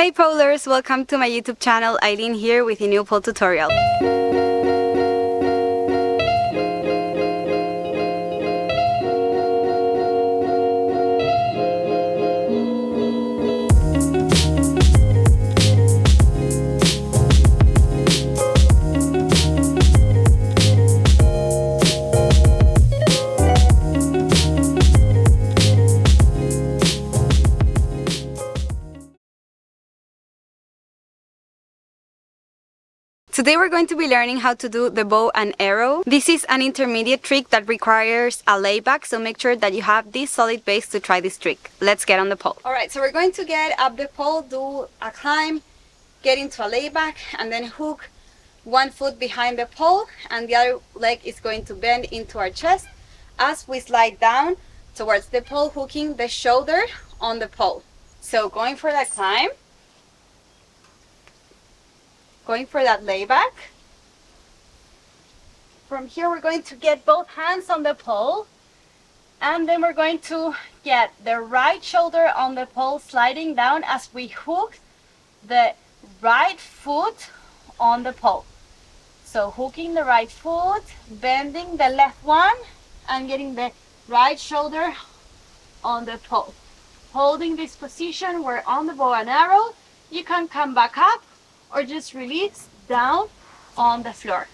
Hey polers, welcome to my YouTube channel. Eileen here with a new pole tutorial. Today we're going to be learning how to do the bow and arrow. This is an intermediate trick that requires a layback, so make sure that you have this solid base to try this trick. Let's get on the pole. Alright, so we're going to get up the pole, do a climb, get into a layback, and then hook one foot behind the pole, and the other leg is going to bend into our chest as we slide down towards the pole, hooking the shoulder on the pole. So going for that climb, going for that layback. From here we're going to get both hands on the pole, and then we're going to get the right shoulder on the pole, sliding down as we hook the right foot on the pole. So hooking the right foot, bending the left one, and getting the right shoulder on the pole. Holding this position, we're on the bow and arrow. You can come back up or just release down on the floor.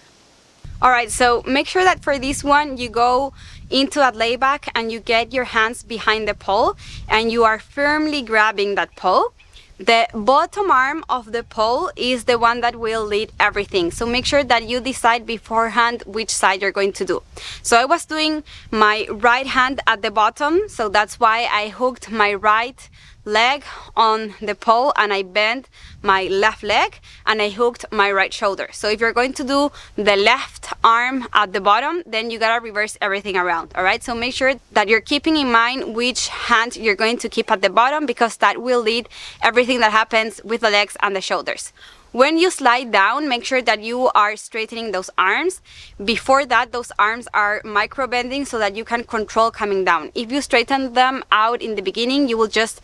Alright, so make sure that for this one you go into that layback and you get your hands behind the pole and you are firmly grabbing that pole. The bottom arm of the pole is the one that will lead everything, so make sure that you decide beforehand which side you're going to do. So I was doing my right hand at the bottom, so that's why I hooked my right leg on the pole and I bent my left leg and I hooked my right shoulder. So if you're going to do the left arm at the bottom, then you gotta reverse everything around. Alright, so make sure that you're keeping in mind which hand you're going to keep at the bottom, because that will lead everything that happens with the legs and the shoulders. When you slide down, make sure that you are straightening those arms. Before that, those arms are micro bending so that you can control coming down. If you straighten them out in the beginning, you will just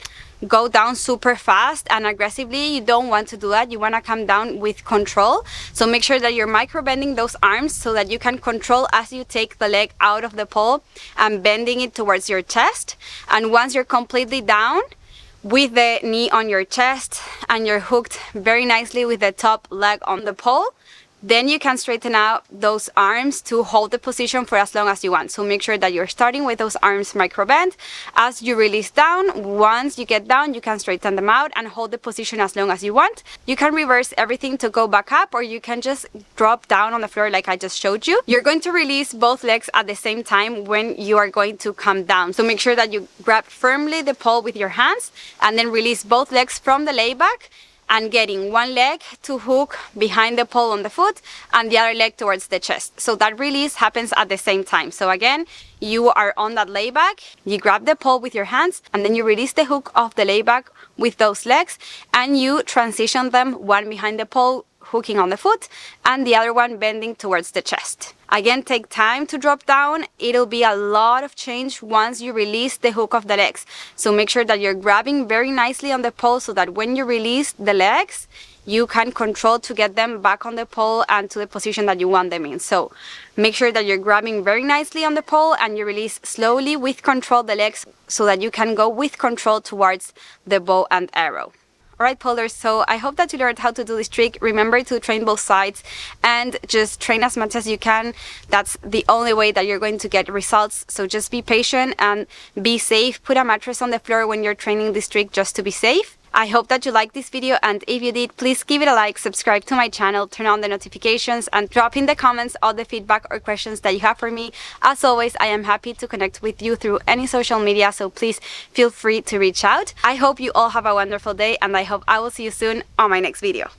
go down super fast and aggressively. You don't want to do that. You want to come down with control. So make sure that you're micro bending those arms so that you can control as you take the leg out of the pole and bending it towards your chest. And once you're completely down, with the knee on your chest and you're hooked very nicely with the top leg on the pole, then you can straighten out those arms to hold the position for as long as you want. So make sure that you're starting with those arms micro bend. As you release down, once you get down, you can straighten them out and hold the position as long as you want. You can reverse everything to go back up, or you can just drop down on the floor like I just showed you. You're going to release both legs at the same time when you are going to come down. So make sure that you grab firmly the pole with your hands and then release both legs from the layback, and getting one leg to hook behind the pole on the foot and the other leg towards the chest. So that release happens at the same time. So again, you are on that layback, you grab the pole with your hands, and then you release the hook of the layback with those legs, and you transition them, one behind the pole, hooking on the foot, and the other one bending towards the chest. Again, take time to drop down. It'll be a lot of change once you release the hook of the legs. So make sure that you're grabbing very nicely on the pole so that when you release the legs, you can control to get them back on the pole and to the position that you want them in. So make sure that you're grabbing very nicely on the pole and you release slowly with control the legs so that you can go with control towards the bow and arrow. Alright polers, so I hope that you learned how to do this trick. Remember to train both sides and just train as much as you can. That's the only way that you're going to get results. So just be patient and be safe. Put a mattress on the floor when you're training this trick just to be safe. I hope that you liked this video, and if you did, please give it a like, subscribe to my channel, turn on the notifications, and drop in the comments all the feedback or questions that you have for me. As always, I am happy to connect with you through any social media, so please feel free to reach out. I hope you all have a wonderful day, and I hope I will see you soon on my next video.